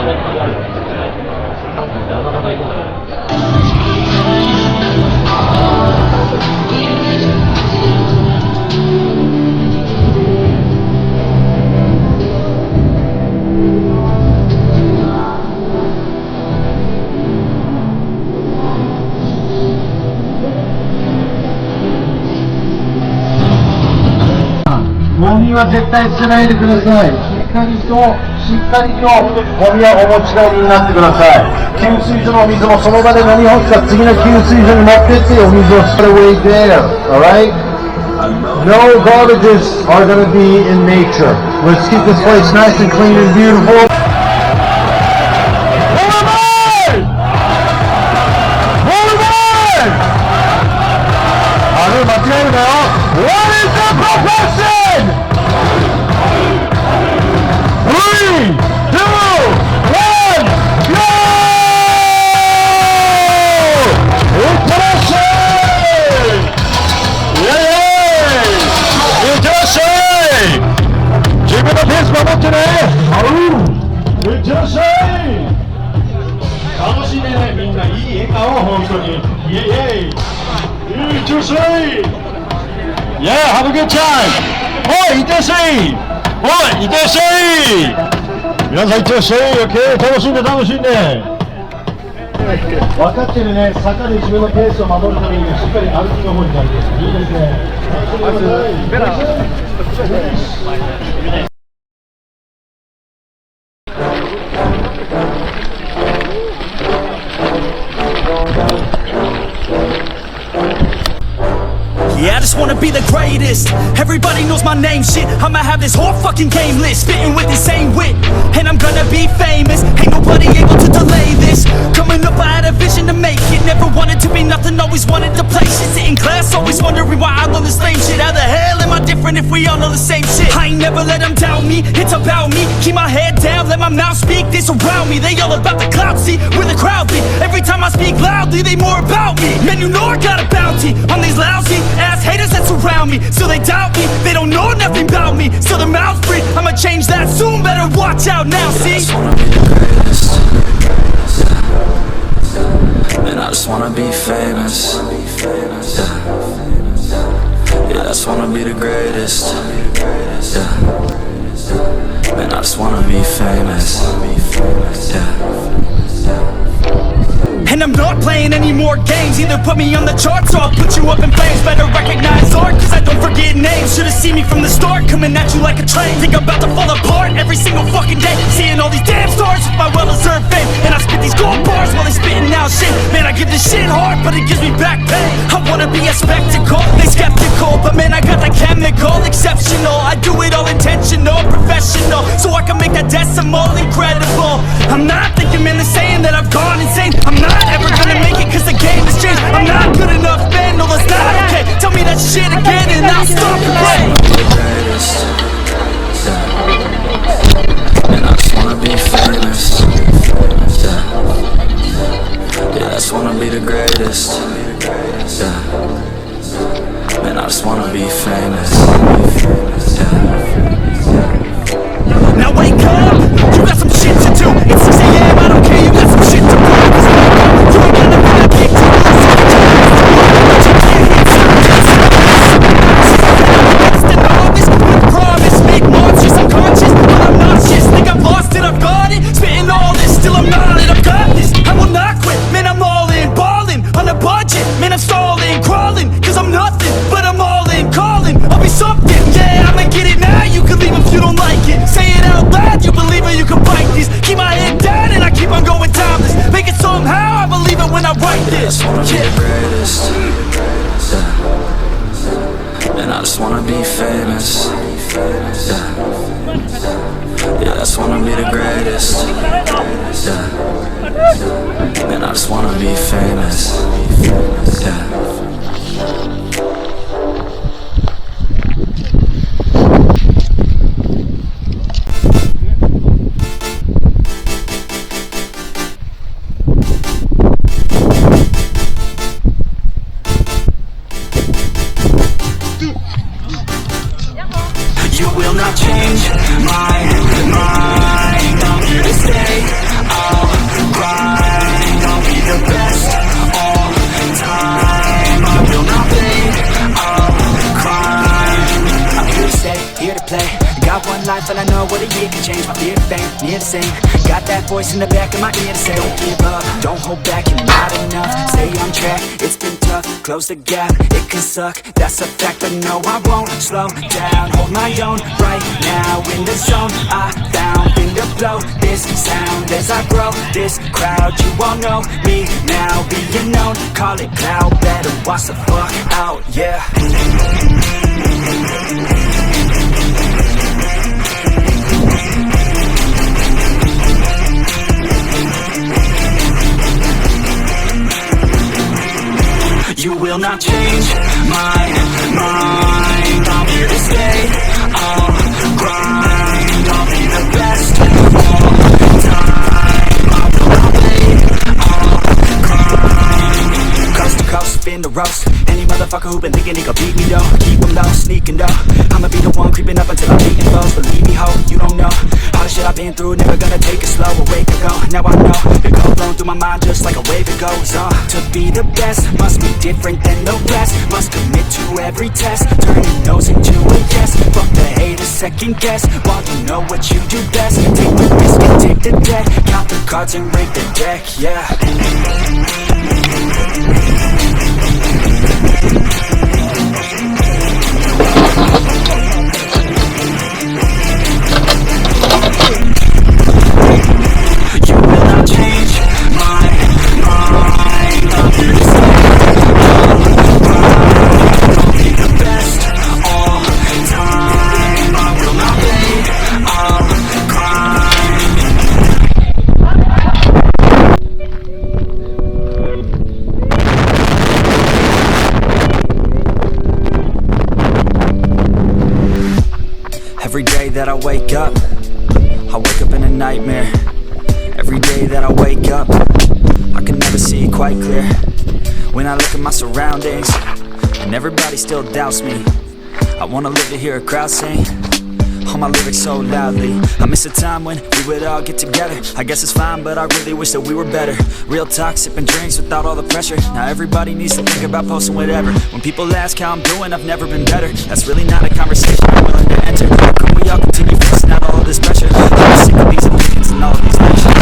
ゴミは絶対捨てないでください。しっかりとゴミはお持ち帰りになってください。給水所のお水もその場で飲み干すか次の給水所に持ってってお水を put away there. Alright? No garbages are going to be in nature. Let's keep this place nice and clean and beautiful. 間違えるなよ。What is the profession? 3, 2, 1, go! いってらっしゃい。イエイ。いってらっしゃい。自分のペース守ってね。いってらっしゃい。楽しんでね、みんないい笑顔、本当に。イエイイエイ。いってらっしゃい。Yeah, have a good time. おい、いってらっしゃい。おい、いってらっしゃい。皆さんいってらっしゃい。OK、楽しんで。分かってるね。坂で自分のペースを守るためにはしっかり歩きの方になる。いいですね。Yeah, I just wanna be the greatest. Everybody knows my name, shit. I'ma have this whole fucking game list, spitting with insane wit, and I'm gonna be famous. Ain't nobody able to delay this. Coming up, I had a vision to make it. Never wanted to be nothing, always wanted to play shit. Sit in class, always wondering why I love this lame shit. How the hell am I different if we all know the same shit? I ain't never let them doubt me, it's about me. Keep my head down, let my mouth speak. They surround me, they all about the clout, see where the crowd be. Every time I speak loudly, they more about me. Man, you know I got a bounty on these lousy ass haters that surround me. Still they doubt me, they don't know nothing about me. Still their mouths free, I'ma change that soon. Better watch out now, see? I just wanna be the greatest. Man, I just wanna be the greatest. Yeah, man, I just wanna be famous. And I'm not playing any more games. Either put me on the charts or I'll put you up in flames. Better recognize art, cause I don't forget names. Should've seen me from the start, coming at you like a train. Think I'm about to fall apart every single fucking day. Seeing all these damn stars with my well-deserved fame. And I spit these gold bars while they spitting out shit. Man, I give this shit hard, but it gives me back pain. I wanna be a spectacle, they skeptical. But man, I got the chemical, exceptional. I do it all intentional, professional. So I can make that decimal incredible. I'm not thinking, man, they're saying that I've gone insane. I'm not ever gonna make it cause the game has changed. I'm not good enough, man, no that's not okay. Tell me that shit again and I'll stop playing. And I just wanna be famous. Yeah, I just wanna be the greatest. Yeah, man, I just wanna be famous. Now wake up, you got some shit to do. It's 6 a.m, I don't care, you got some shit to do. Cause wake up, you ain't got nothing to kick to lose. Promise, make monsters unconscious, but I'm nauseous. Think I've lost it, I've got it. Spitting all this, still I'm not it, I've got this. I will not quit, man, I'm all in. Ballin', on a budget, man, I'm stalling. Crawling, cause I'm nothing, but I'm all in. Calling, I'll be something, yeah, I'ma get it now. You can leave if you don't like it. Say it out loud, you believe it, you can bite this. Keep my head down and I keep on going timeless. Make it somehow, I believe it when I write this. And I just wanna be famous. Yeah, I just wanna be the greatest. Yeah, and I just wanna be famous. Yeah. You will not change my mind. I'm here to stay. it can change. My fear of fame, near the same. Got that voice in the back of my ear to say, don't give up, don't hold back, you're not enough. Stay on track, it's been tough. Close the gap, it can suck, that's a fact. But no, I won't slow down. Hold my own right now in the zone. I found in to blow this sound as I grow. This crowd, you all know me now. Being known, call it cloud. Better watch the fuck out, yeah. You will not change my mind. I'm here to stay. I'll grind. I'll be the best of all time. I will not wait. I'll grind. Coast to coast, spin the roast. Any motherfucker who been thinking he could beat me though, keep him low, sneaking though. I'ma be the one creeping up until I'm beating foes. Believe me, ho, you don't know all the shit I've been through. Never gonna take it slow. Awake and go. Now I know it go blown through my mind just like a wave. It goes on. To be the best must be different than the rest. Must commit to every test, turning no's into a yes. Fuck the haters, second guess while you know what you do best. Take the risk and take the debt. Count the cards and rake the deck. Yeah. You will not change my mind. I'm here to stay. I'll be the best all time. I will not wait. I'll grind. Every day that I wake up in a nightmare. Every day that I wake up, I can never see quite clear. When I look at my surroundings, and everybody still doubts me, I wanna live to hear a crowd sing all my lyrics so loudly. I miss a time when we would all get together. I guess it's fine, but I really wish that we were better. Real talk, sipping drinks without all the pressure. Now everybody needs to think about posting whatever. When people ask how I'm doing, I've never been better. That's really not a conversation I'm willing to enter. How come we all continue facing out all of this pressure? I'm sick of these opinions and all of these lectures.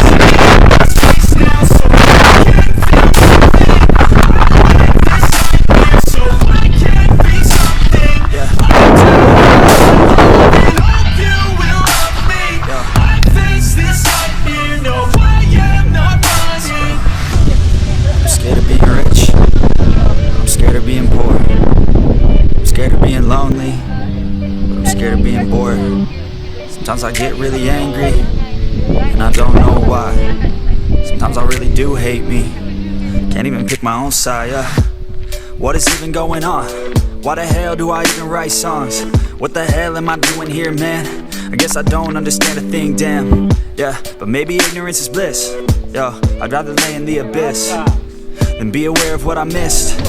Sometimes I get really angry, and I don't know why. Sometimes I really do hate me, can't even pick my own side, yeah. What is even going on? Why the hell do I even write songs? What the hell am I doing here, man? I guess I don't understand a thing, damn. Yeah, but maybe ignorance is bliss. Yo, I'd rather lay in the abyss than be aware of what I missed,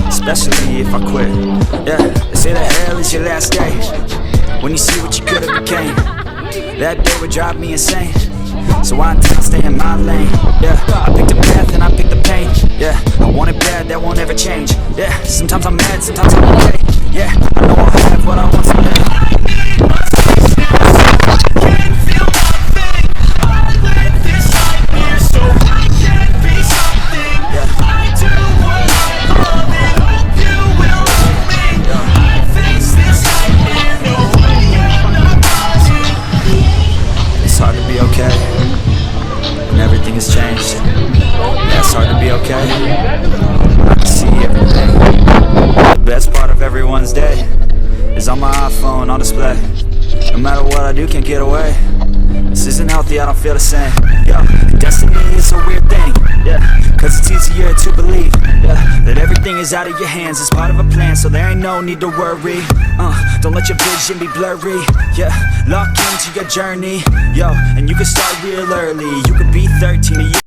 especially if I quit. Yeah, they say that hell is your last day, when you see what you could have became. That day would drive me insane, so I intend on staying in my lane. Yeah, I picked a path and I picked the pain. Yeah, I want it bad, that won't ever change. Yeah, sometimes I'm mad, sometimes I'm okay. Yeah, I know I'll have what I want someday. Can't feel nothing. I live this nightmare, so I can't be something. I do what I love and hope you will love me. I face this nightmare, no way I'm not running. It's hard to be okay when everything has changed. Yeah, it's hard to be okay when I can see everything. The best part of everyone's day is on my iPhone on display. No matter what I do, can't get away. This isn't healthy, I don't feel the same. Yo, destiny is a weird thing. Yeah, cause it's easier to believe, yeah, that everything is out of your hands. It's part of a plan, so there ain't no need to worry. Don't let your vision be blurry. Yeah, lock into your journey. Yo, and you can start real early. You could be 13 or you